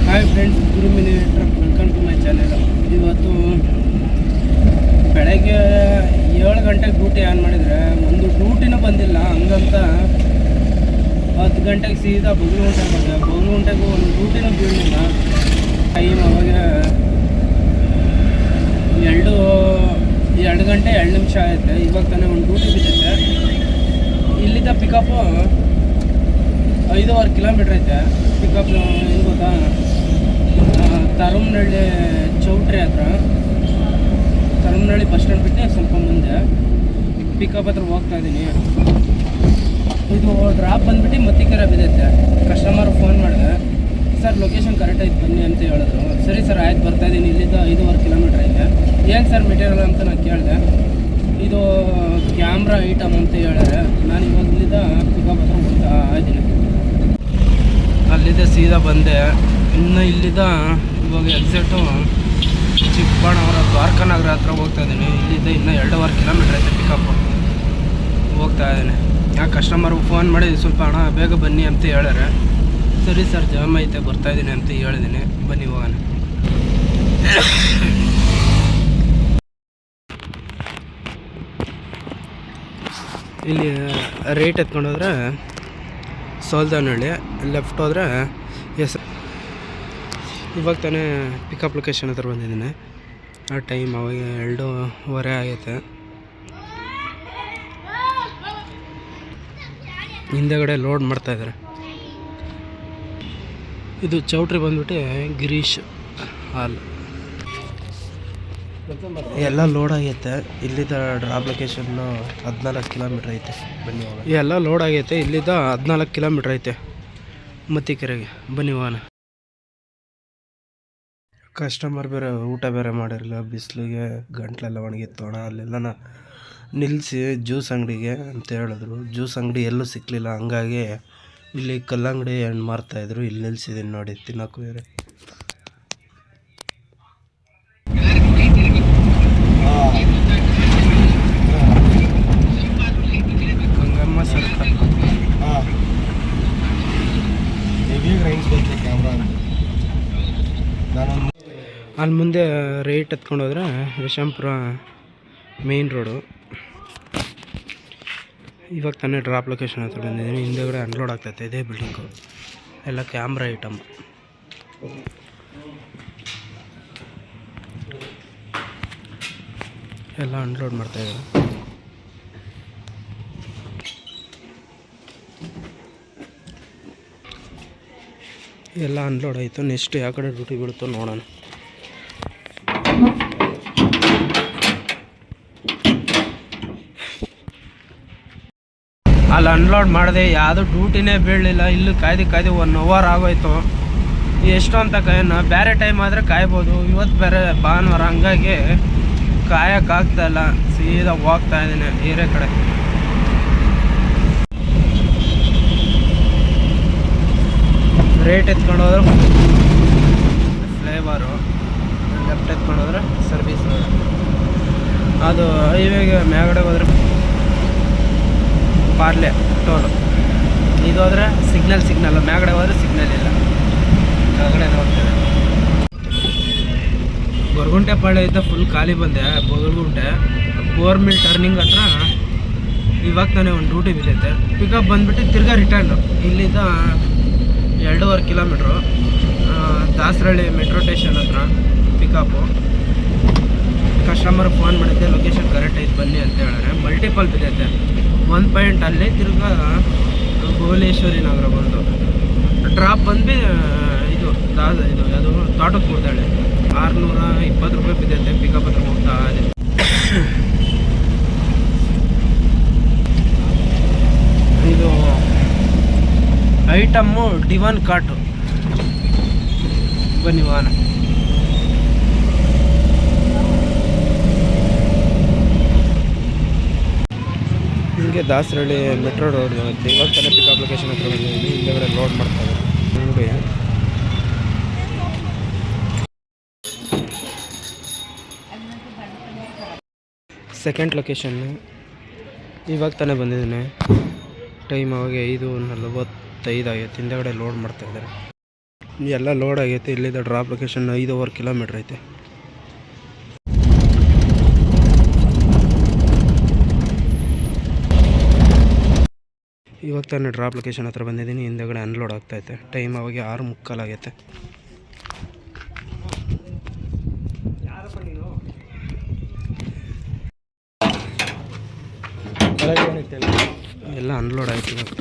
Hi friends, ಗುರುಮಿನಿ truck, welcome to my channel. ಇವತ್ತು ಬೆಳಗ್ಗೆ 7 ಗಂಟೆಗೆ ಡ್ಯೂಟಿ ಆನ್ ಮಾಡಿದರೆ ಒಂದು ಡ್ಯೂಟಿನೂ ಬಂದಿಲ್ಲ. ಹಂಗಂತ 10 ಗಂಟೆಗೆ ಸೀದಾ ಬಗಲುಗುಂಟೆಗೆ ಬಂದೆ. ಬಗಲುಗುಂಟೆಗೂ ಒಂದು ಡ್ಯೂಟಿನೂ ಬೀಳಲಿಲ್ಲ. ಟೈಮ್ ಅವಾಗ 2 ಗಂಟೆ 2 ನಿಮಿಷ ಆಗುತ್ತೆ. ಇವಾಗ ತಾನೇ ಒಂದು ಡ್ಯೂಟಿ ಬಿದ್ದೈತೆ. ಇಲ್ಲಿದ್ದ ಪಿಕಪ್ಪು 5.5 ಕಿಲೋಮೀಟ್ರ್ ಐತೆ. ಪಿಕಪ್ ಏನು ಗೊತ್ತಾ, ತರಮನಹಳ್ಳಿ ಚೌಟ್ರಿ ಹತ್ರ, ತರಮನಹಳ್ಳಿ ಬಸ್ ಸ್ಟ್ಯಾಂಡ್ ಬಿಟ್ಟು ಸ್ವಲ್ಪ ಮುಂದೆ ಪಿಕಪ್ ಹತ್ರ ಹೋಗ್ತಾ ಇದ್ದೀನಿ. ಇದು ಡ್ರಾಪ್ ಬಂದುಬಿಟ್ಟು ಮತ್ತಿಕೆರೆ ಬಿದ್ದೈತೆ. ಕಸ್ಟಮರ್ ಫೋನ್ ಮಾಡಿದೆ, ಸರ್ ಲೊಕೇಶನ್ ಕರೆಕ್ಟ್ ಐತೆ ಬನ್ನಿ ಅಂತ ಹೇಳಿದ್ರು. ಸರಿ ಸರ್ ಆಯ್ತು ಬರ್ತಾಯಿದ್ದೀನಿ, ಇಲ್ಲಿದ್ದ 5.5 ಕಿಲೋಮೀಟ್ರ್ ಐತೆ. ಏನು ಸರ್ ಮೆಟೀರಿಯಲ್ ಅಂತ ನಾನು ಕೇಳಿದೆ. ಇದು ಕ್ಯಾಮ್ರಾ ಐಟಮ್ ಅಂತ ಹೇಳಿದ್ರೆ ನಾನು ಇವಾಗ ಇಲ್ಲಿದ್ದ ಪಿಕಪ್ ಹತ್ರ ಹೋಗ್ತಾ ಇದ್ದೀನಿ. ಅಲ್ಲಿದ್ದ ಸೀದಾ ಬಂದೆ. ಇನ್ನು ಇಲ್ಲಿದ್ದ ಇವಾಗ ಎಕ್ಸಾಕ್ಟು ಚಿಕ್ಕಬಳ್ಳಾಪುರ ದ್ವಾರಕಾನಗರ ಹತ್ರ ಹೋಗ್ತಾ ಇದ್ದೀನಿ. ಇಲ್ಲಿದ್ದ ಇನ್ನೂ 2.5 ಕಿಲೋಮೀಟ್ರ್ ಐತೆ. ಪಿಕಪ್ಪು ಹೋಗ್ತಾ ಇದ್ದೀನಿ. ಆ ಕಸ್ಟಮರ್ಗೆ ಫೋನ್ ಮಾಡಿ ಸ್ವಲ್ಪ ಹಣ ಬೇಗ ಬನ್ನಿ ಅಂತ ಹೇಳ್ಯಾರೆ. ಸರಿ ಸರ್ ಜಾಮ್ ಐತೆ ಬರ್ತಾಯಿದ್ದೀನಿ ಅಂತ ಹೇಳಿದ್ದೀನಿ. ಬನ್ನಿ ಹೋಗೋಣ. ಇಲ್ಲಿ ರೈಟ್ ಎತ್ಕೊಂಡೋದ್ರೆ ಸೋಲ್ದಾನಹಳ್ಳಿ, ಲೆಫ್ಟ್ ಹೋದರೆ ಇವಾಗ ತಾನೇ ಪಿಕಪ್ ಲೊಕೇಶನ್ ಹತ್ರ ಬಂದಿದ್ದೀನಿ. ಆ ಟೈಮ್ ಅವಾಗ 2:15 ಆಗೈತೆ. ಹಿಂದೆಗಡೆ ಲೋಡ್ ಮಾಡ್ತಾಯಿದ್ದಾರೆ. ಇದು ಚೌಟ್ರಿ ಬಂದ್ಬಿಟ್ಟು ಗಿರೀಶ್ ಹಾಲ್. ಎಲ್ಲ ಲೋಡ್ ಆಗೈತೆ. ಇಲ್ಲಿದ್ದ ಡ್ರಾಪ್ ಲೊಕೇಶನ್ನು 14 ಕಿಲೋಮೀಟ್ರ್ ಐತೆ. ಬನ್ನಿ ಹೋಗೋಣ. ಎಲ್ಲ ಲೋಡ್ ಆಗೈತೆ. ಇಲ್ಲಿದ್ದ 14 ಕಿಲೋಮೀಟ್ರ್ ಐತೆ ಮತ್ತಿಕೆರೆಗೆ. ಬನ್ನಿ ಹೋಗೋಣ. ಕಸ್ಟಮರ್ ಬೇರೆ ಊಟ ಬೇರೆ ಮಾಡಿರಲಿಲ್ಲ. ಬಿಸಿಲಿಗೆ ಗಂಟ್ಲೆಲ್ಲ ಒಣಗಿತ್ತು. ಅಲ್ಲೆಲ್ಲ ನಿಲ್ಲಿಸಿ ಜ್ಯೂಸ್ ಅಂಗಡಿಗೆ ಅಂತ ಹೇಳಿದ್ರು. ಜ್ಯೂಸ್ ಅಂಗಡಿ ಎಲ್ಲೂ ಸಿಕ್ಕಲಿಲ್ಲ. ಹಂಗಾಗಿ ಇಲ್ಲಿ ಕಲ್ಲಂಗಡಿ ಹಣ್ಣು ಮಾರ್ತಾಯಿದ್ರು. ಇಲ್ಲಿ ನಿಲ್ಸಿದ್ದೀನಿ ನೋಡಿ, ತಿನ್ನೋಕ್ಕೂ ಬೇರೆ. ಗಂಗಮ್ಮ ಸರ್ಕಲ್. ಅಲ್ಲಿ ಮುಂದೆ ರೈಟ್ ಎತ್ಕೊಂಡು ಹೋದ್ರೆ ಯಶವಂತಪುರ ಮೇನ್ ರೋಡು. ಇವಾಗ ತಾನೇ ಡ್ರಾಪ್ ಲೊಕೇಶನ್ ಹತ್ರ ಬಂದಿದ್ದೀನಿ. ಹಿಂದೆಗಡೆ ಅನ್ಲೋಡ್ ಆಗ್ತೈತೆ. ಇದೇ ಬಿಲ್ಡಿಂಗು. ಎಲ್ಲ ಕ್ಯಾಮ್ರಾ ಐಟಮ್. ಎಲ್ಲ ಅನ್ಲೋಡ್ ಮಾಡ್ತಾಯಿದ್ದಾರೆ. ಎಲ್ಲ ಅನ್ಲೋಡ್ ಆಯಿತು. ನೆಕ್ಸ್ಟ್ ಯಾವ ಕಡೆ ಡ್ಯೂಟಿ ಬೀಳುತ್ತೋ ನೋಡೋಣ. ಅಲ್ಲಿ ಅನ್ಲೋಡ್ ಮಾಡಿದೆ, ಯಾವುದೂ ಡ್ಯೂಟಿನೇ ಬೀಳಲಿಲ್ಲ. ಇಲ್ಲಿ ಕಾಯ್ದು 1 ಅವರ್ ಆಗೋಯ್ತು. ಎಷ್ಟು ಅಂತ ಬೇರೆ ಟೈಮ್ ಆದರೆ ಕಾಯ್ಬೋದು. ಇವತ್ತು ಬೇರೆ ಭಾನುವಾರ, ಹಂಗಾಗಿ ಕಾಯೋಕ್ಕಾಗ್ತಾಯಿಲ್ಲ. ಸೀದಾ ಹೋಗ್ತಾ ಇದ್ದೀನಿ ಏರಿಯಾ ಕಡೆ. ರೈಟ್ ಎತ್ಕೊಂಡು ಹೋದ್ರೆ ಫ್ಲೇವರು, ಲೆಫ್ಟ್ ಎತ್ಕೊಂಡು ಹೋದ್ರೆ ಸರ್ವಿಸ್ ರೋಡ್. ಅದು ಹೈವೇಗೆ ಮೇಲ್ಗಡೆ ಹೋದ್ರೆ ಪಾರ್ಲೆ ಟೋಲು. ಇದು ಹೋದರೆ ಸಿಗ್ನಲ್. ಮೇಲ್ಗಡೆ ಹೋದರೆ ಸಿಗ್ನಲ್ ಇಲ್ಲ. ಕೆಳಗಡೆ ಹೋಗ್ತೇವೆ. ಗೊರಗುಂಟೆ ಪಾಳ್ಯ ಇದ್ದ ಫುಲ್ ಖಾಲಿ ಬಂದೆ. ಬೊಗಲಗುಂಟೆ ಗೋರ್ಮಿಲ್ ಟರ್ನಿಂಗ್ ಹತ್ರ ಇವಾಗ ತಾನೇ ಒಂದು ಡ್ಯೂಟಿ ಬಿದ್ದೈತೆ. ಪಿಕಪ್ ಬಂದುಬಿಟ್ಟು ತಿರ್ಗಾ ರಿಟರ್ನು. ಇಲ್ಲಿಂದ 2.5 ಕಿಲೋಮೀಟ್ರು ದಾಸರಳ್ಳಿ ಮೆಟ್ರೋ ಸ್ಟೇಷನ್ ಹತ್ರ ಪಿಕಪ್ಪು. ಕಸ್ಟಮರ್ ಫೋನ್ ಮಾಡಿದ್ದೆ, ಲೊಕೇಶನ್ ಕರೆಕ್ಟ್ ಐತೆ ಬನ್ನಿ ಅಂತ ಹೇಳಿದ್ರೆ. ಮಲ್ಟಿಪಲ್ ಬಿದ್ದೈತೆ. 1 ಪಾಯಿಂಟ್ ಅಲ್ಲಿ ತಿರ್ಗಾ ಭುವನೇಶ್ವರಿ ನಗರ ಬಂದು ಡ್ರಾಪ್ ಬಂದು ಇದು ಅದು ತೋಟದ ಕೂಡ್ದಾಳೆ 620 ರೂಪಾಯಿ ಬಿದ್ದೈತೆ. ಪಿಕಪ್ ಹತ್ರ ಹೋಗ್ತಾ ಇದೆ. ಇದು ಐಟಮ್ಮು ಡಿವನ್ ಕಾಟು. ಬನ್ನಿ ವಾಹನ. ಹಿಂಗೆ ದಾಸರಳ್ಳಿ ಮೆಟ್ರೋ ರೋಡ್ ಬರುತ್ತೆ. ಇವಾಗ ತಾನೇ ಪಿಕಪ್ ಲೊಕೇಶನ್ ಹತ್ರ ಬಂದಿದ್ದೀನಿ. ಹಿಂದೆಗಡೆ ಲೋಡ್ ಮಾಡ್ತಾರೆ ನೋಡಿ. ಸೆಕೆಂಡ್ ಲೊಕೇಶನ್ನು ಇವಾಗ ತಾನೇ ಬಂದಿದ್ದೀನಿ. ಟೈಮ್ ಅವಾಗ 5:45 ಆಗೈತೆ. ಹಿಂದೆಗಡೆ ಲೋಡ್ ಮಾಡ್ತಾಯಿದ್ದಾರೆ. ಎಲ್ಲ ಲೋಡ್ ಆಗೈತೆ. ಇಲ್ಲಿಂದ ಡ್ರಾಪ್ ಲೊಕೇಶನ್ 5.5 ಕಿಲೋಮೀಟ್ರ್ ಐತೆ. ಇವಾಗ ತಾನೇ ಡ್ರಾಪ್ ಲೊಕೇಶನ್ ಹತ್ರ ಬಂದಿದ್ದೀನಿ. ಹಿಂದೆಗಡೆ ಅನ್ಲೋಡ್ ಆಗ್ತಾಯಿದೆ. ಟೈಮ್ ಅವಾಗ 6:45 ಆಗೈತೆ. ಎಲ್ಲ ಅನ್ಲೋಡ್ ಆಯ್ತು ಇವಾಗ.